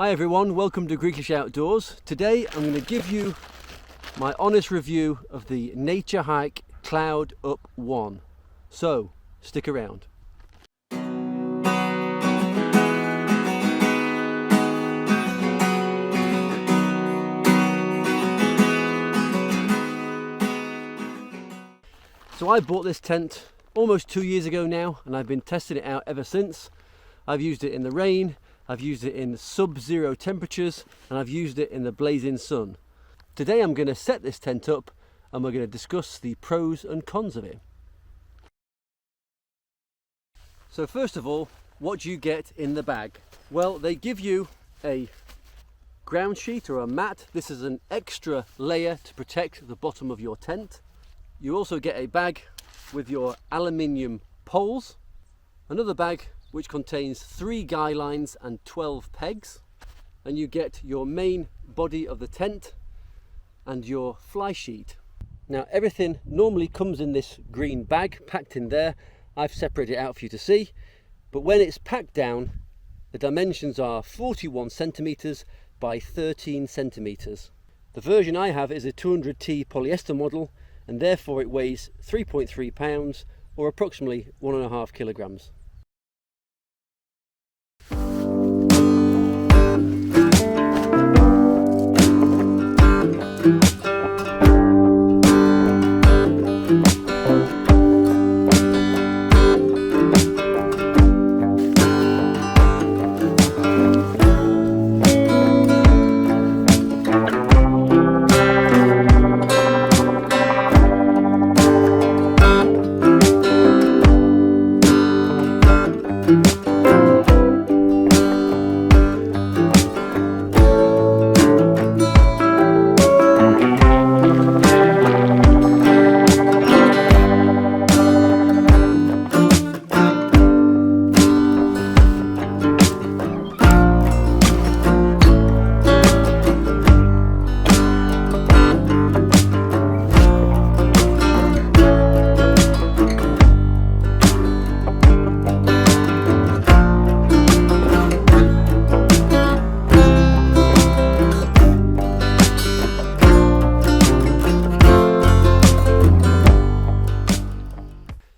Hi everyone, welcome to Greekish Outdoors. Today I'm going to give you my honest review of the Naturehike Cloud Up 1. So, stick around. So I bought this tent almost 2 years ago now, and I've been testing it out ever since. I've used it in the rain, I've used it in sub-zero temperatures, and I've used it in the blazing sun. Today I'm going to set this tent up and we're going to discuss the pros and cons of it. So first of all, what do you get in the bag? Well, they give you a ground sheet or a mat. This is an extra layer to protect the bottom of your tent. You also get a bag with your aluminium poles, another bag which contains 3 guy lines and 12 pegs, and you get your main body of the tent and your fly sheet. Now everything normally comes in this green bag packed in there. I've separated it out for you to see, but when it's packed down, the dimensions are 41 centimeters by 13 centimeters. The version I have is a 200T polyester model, and therefore it weighs 3.3 pounds or approximately 1.5 kilograms.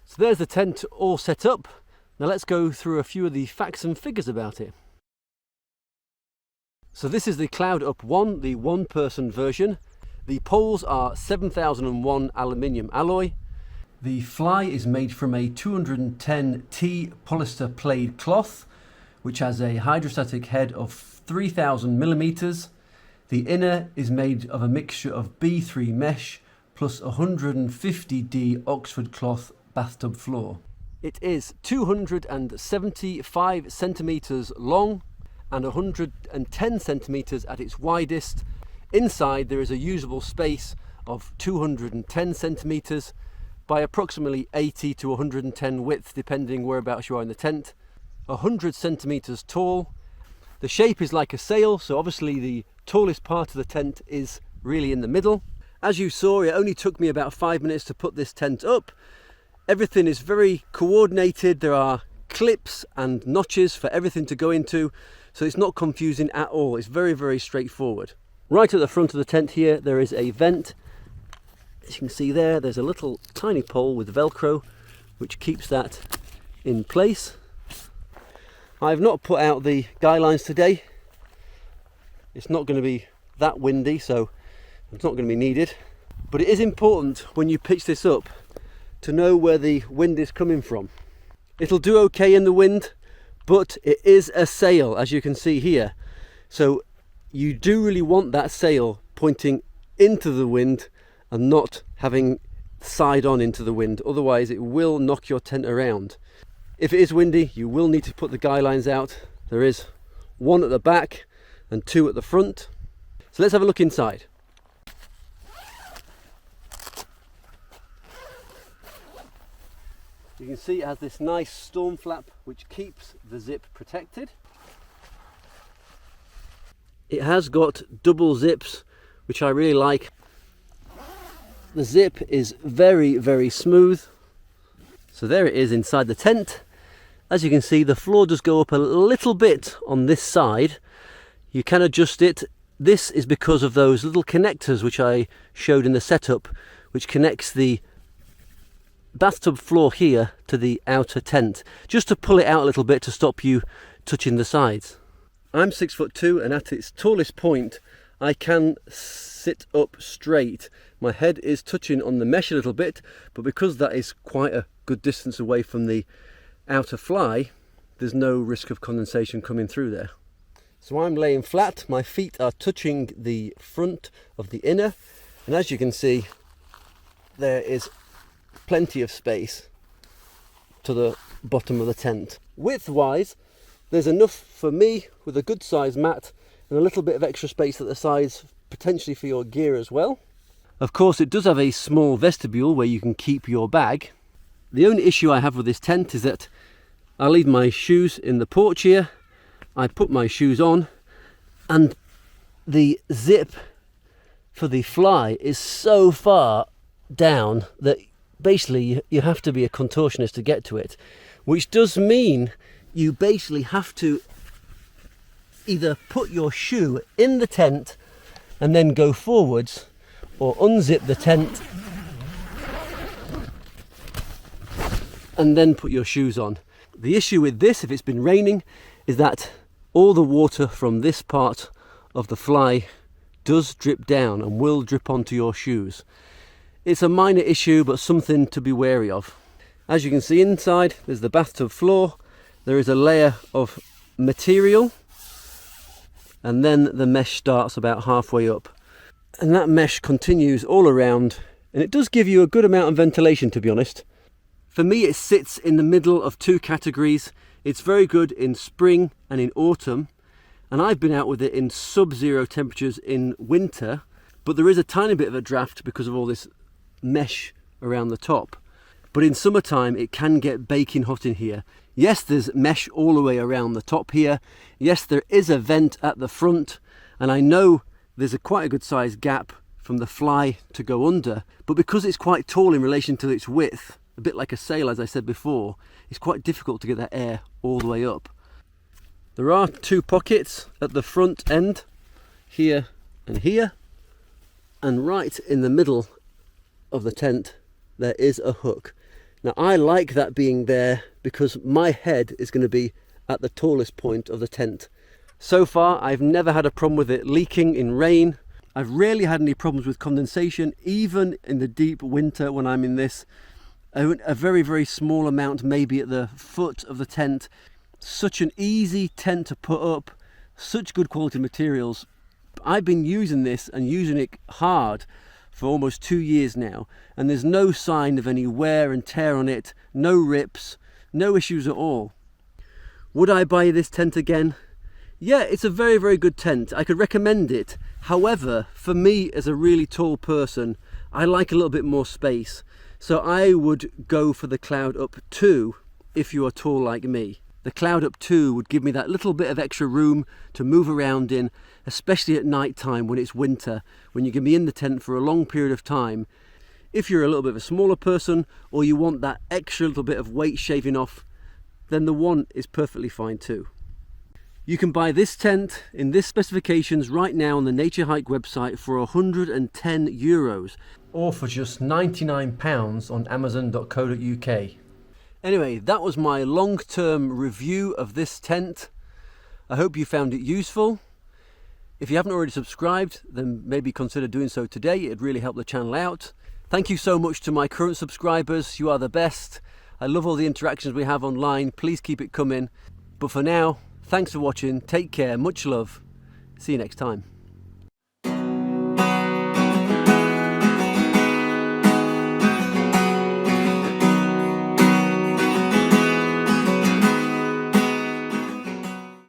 So there's the tent all set up. Now let's go through a few of the facts and figures about it. So this is the Cloud Up 1, the one-person version. The poles are 7001 aluminium alloy. The fly is made from a 210T polyester plaid cloth, which has a hydrostatic head of 3000 millimeters. The inner is made of a mixture of B3 mesh plus 150D Oxford cloth bathtub floor. It is 275 centimeters long and 110 centimeters at its widest. Inside there is a usable space of 210 centimeters by approximately 80 to 110 width, depending whereabouts you are in the tent. 100 centimeters tall. The shape is like a sail, so obviously the tallest part of the tent is really in the middle. As you saw, it only took me about 5 minutes to put this tent up. Everything is very coordinated. There are clips and notches for everything to go into, so it's not confusing at all. It's very, very straightforward. Right at the front of the tent here, there is a vent. As you can see there, there's a little tiny pole with Velcro, which keeps that in place. I've not put out the guy lines today. It's not going to be that windy, so it's not going to be needed. But it is important when you pitch this up to know where the wind is coming from. It'll do okay in the wind, but it is a sail, as you can see here. So you do really want that sail pointing into the wind and not having side on into the wind. Otherwise it will knock your tent around. If it is windy, you will need to put the guy lines out. There is 1 at the back and 2 at the front. So let's have a look inside. You can see it has this nice storm flap which keeps the zip protected. It has got double zips, which I really like. The zip is very, very smooth. So there it is inside the tent. As you can see, the floor does go up a little bit on this side. You can adjust it. This is because of those little connectors which I showed in the setup, which connects the bathtub floor here to the outer tent, just to pull it out a little bit to stop you touching the sides. I'm 6'2", and at its tallest point I can sit up straight. My head is touching on the mesh a little bit, but because that is quite a good distance away from the outer fly, there's no risk of condensation coming through there. So I'm laying flat, my feet are touching the front of the inner, and as you can see, there is plenty of space to the bottom of the tent. Width-wise, there's enough for me with a good size mat and a little bit of extra space at the sides, potentially for your gear as well. Of course, it does have a small vestibule where you can keep your bag. The only issue I have with this tent is that I leave my shoes in the porch here. I put my shoes on, and the zip for the fly is so far down that basically you have to be a contortionist to get to it, which does mean you basically have to either put your shoe in the tent and then go forwards, or unzip the tent and then put your shoes on. The issue with this, if it's been raining, is that all the water from this part of the fly does drip down and will drip onto your shoes. It's a minor issue, but something to be wary of. As you can see inside, there's the bathtub floor. There is a layer of material, and then the mesh starts about halfway up. And that mesh continues all around, and it does give you a good amount of ventilation, to be honest. For me, it sits in the middle of two categories. It's very good in spring and in autumn, and I've been out with it in sub-zero temperatures in winter, but there is a tiny bit of a draft because of all this mesh around the top. But in summertime it can get baking hot in here. Yes, there's mesh all the way around the top here. Yes, there is a vent at the front, and I know there's quite a good sized gap from the fly to go under, but because it's quite tall in relation to its width, a bit like a sail as I said before, it's quite difficult to get that air all the way up. There are two pockets at the front end, here and here, and right in the middle of the tent there is a hook. Now I like that being there because my head is going to be at the tallest point of the tent. So far I've never had a problem with it leaking in rain. I've rarely had any problems with condensation, even in the deep winter when I'm in this. A very, very small amount maybe at the foot of the tent. Such an easy tent to put up, such good quality materials. I've been using this and using it hard for almost 2 years now, and there's no sign of any wear and tear on it, no rips, no issues at all. Would I buy this tent again? Yeah, it's a very, very good tent. I could recommend it. However, for me as a really tall person, I like a little bit more space. So I would go for the Cloud Up 2 if you are tall like me. The Cloud Up 2 would give me that little bit of extra room to move around in, especially at night time when it's winter, when you can be in the tent for a long period of time. If you're a little bit of a smaller person, or you want that extra little bit of weight shaving off, then the one is perfectly fine too. You can buy this tent in this specifications right now on the Naturehike website for €110, or for just £99 on amazon.co.uk. Anyway, that was my long-term review of this tent. I hope you found it useful. If you haven't already subscribed, then maybe consider doing so today. It'd really help the channel out. Thank you so much to my current subscribers. You are the best. I love all the interactions we have online. Please keep it coming. But for now, thanks for watching. Take care. Much love. See you next time.